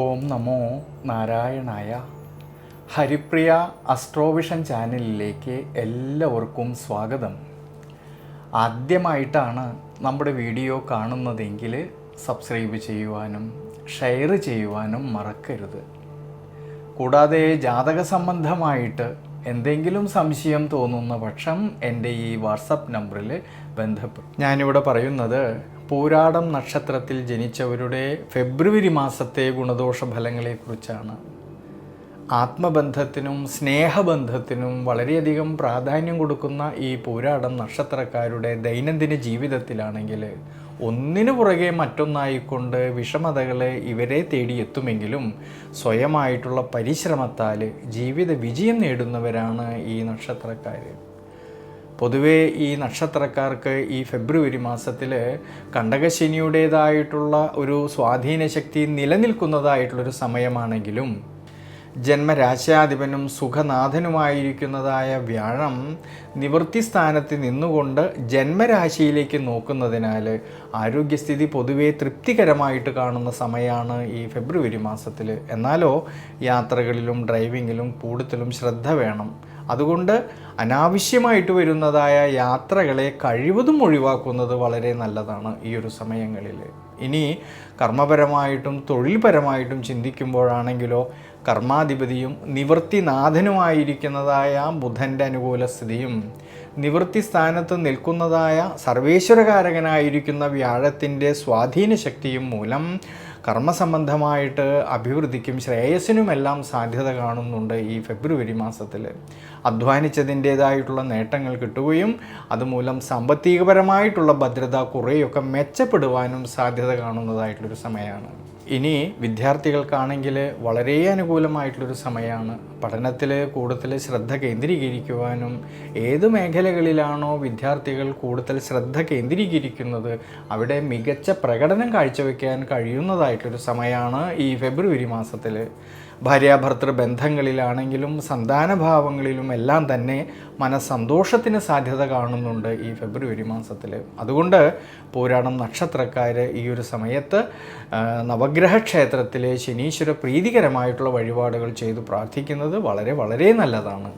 ഓം നമോ നാരായണായ. ഹരിപ്രിയ അസ്ട്രോവിഷൻ ചാനലിലേക്ക് എല്ലാവർക്കും സ്വാഗതം. ആദ്യമായിട്ടാണ് നമ്മുടെ വീഡിയോ കാണുന്നതെങ്കിൽ സബ്സ്ക്രൈബ് ചെയ്യുവാനും ഷെയർ ചെയ്യുവാനും മറക്കരുത്. കൂടാതെ ജാതക സംബന്ധമായിട്ട് എന്തെങ്കിലും സംശയം തോന്നുന്ന പക്ഷം എൻ്റെ ഈ വാട്സപ്പ് നമ്പറിൽ ബന്ധപ്പെടും. ഞാനിവിടെ പറയുന്നത് പൂരാടം നക്ഷത്രത്തിൽ ജനിച്ചവരുടെ ഫെബ്രുവരി മാസത്തെ ഗുണദോഷ ഫലങ്ങളെക്കുറിച്ചാണ്. ആത്മബന്ധത്തിനും സ്നേഹബന്ധത്തിനും വളരെയധികം പ്രാധാന്യം കൊടുക്കുന്ന ഈ പൂരാടം നക്ഷത്രക്കാരുടെ ദൈനംദിന ജീവിതത്തിലാണെങ്കിൽ ഒന്നിനു പുറകെ മറ്റൊന്നായിക്കൊണ്ട് വിഷമതകളെ ഇവരെ തേടിയെത്തുമെങ്കിലും സ്വയമായിട്ടുള്ള പരിശ്രമത്താൽ ജീവിത വിജയം നേടുന്നവരാണ് ഈ നക്ഷത്രക്കാർ. പൊതുവേ ഈ നക്ഷത്രക്കാർക്ക് ഈ ഫെബ്രുവരി മാസത്തിൽ കണ്ടകശനിയുടേതായിട്ടുള്ള ഒരു സ്വാധീന ശക്തി നിലനിൽക്കുന്നതായിട്ടുള്ളൊരു സമയമാണെങ്കിലും ജന്മരാശ്യാധിപനും സുഖനാഥനുമായിരിക്കുന്നതായ വ്യാഴം നിവൃത്തി സ്ഥാനത്ത് നിന്നുകൊണ്ട് ജന്മരാശിയിലേക്ക് നോക്കുന്നതിനാൽ ആരോഗ്യസ്ഥിതി പൊതുവേ തൃപ്തികരമായിട്ട് കാണുന്ന സമയമാണ് ഈ ഫെബ്രുവരി മാസത്തിൽ. എന്നാലോ യാത്രകളിലും ഡ്രൈവിങ്ങിലും കൂടുതലും ശ്രദ്ധ വേണം. അതുകൊണ്ട് അനാവശ്യമായിട്ട് വരുന്നതായ യാത്രകളെ കഴിവതും ഒഴിവാക്കുന്നത് വളരെ നല്ലതാണ് ഈ ഒരു സമയങ്ങളിൽ. ഇനി കർമ്മപരമായിട്ടും തൊഴിൽപരമായിട്ടും ചിന്തിക്കുമ്പോഴാണെങ്കിലോ കർമാധിപതിയും നിവൃത്തിനാഥനുമായിരിക്കുന്നതായ ബുധൻ്റെ അനുകൂല സ്ഥിതിയും നിവൃത്തി സ്ഥാനത്ത് നിൽക്കുന്നതായ സർവേശ്വരകാരകനായിരിക്കുന്ന വ്യാഴത്തിൻ്റെ സ്വാധീന ശക്തിയും മൂലം കർമ്മസംബന്ധമായിട്ട് അഭിവൃദ്ധിക്കും ശ്രേയസ്സിനുമെല്ലാം സാധ്യത കാണുന്നുണ്ട്. ഈ ഫെബ്രുവരി മാസത്തിൽ അധ്വാനിച്ചതിൻ്റേതായിട്ടുള്ള നേട്ടങ്ങൾ കിട്ടുകയും അതുമൂലം സാമ്പത്തികപരമായിട്ടുള്ള ഭദ്രത കുറേയൊക്കെ മെച്ചപ്പെടുവാനും സാധ്യത കാണുന്നതായിട്ടുള്ളൊരു സമയമാണ്. ഇനി വിദ്യാർത്ഥികൾക്കാണെങ്കിൽ വളരെ അനുകൂലമായിട്ടുള്ളൊരു സമയമാണ്. പഠനത്തിൽ കൂടുതൽ ശ്രദ്ധ കേന്ദ്രീകരിക്കുവാനും ഏത് മേഖലകളിലാണോ വിദ്യാർത്ഥികൾ കൂടുതൽ ശ്രദ്ധ കേന്ദ്രീകരിക്കുന്നത് അവിടെ മികച്ച പ്രകടനം കാഴ്ചവെക്കാൻ കഴിയുന്നതായിട്ടൊരു സമയമാണ് ഈ ഫെബ്രുവരി മാസത്തിൽ. ഭാര്യാഭർത്തൃ ബന്ധങ്ങളിലാണെങ്കിലും സന്താനഭാവങ്ങളിലും എല്ലാം തന്നെ മനസ്സന്തോഷത്തിന് സാധ്യത കാണുന്നുണ്ട് ഈ ഫെബ്രുവരി മാസത്തിൽ. അതുകൊണ്ട് പൂരാടം നക്ഷത്രക്കാർ ഈ ഒരു സമയത്ത് നവഗ്രഹ ക്ഷേത്രത്തിലെ ശനീശ്വര പ്രീതികരമായിട്ടുള്ള വഴിപാടുകൾ ചെയ്തു പ്രാർത്ഥിക്കുന്നത് വളരെ വളരെ നല്ലതാണ്.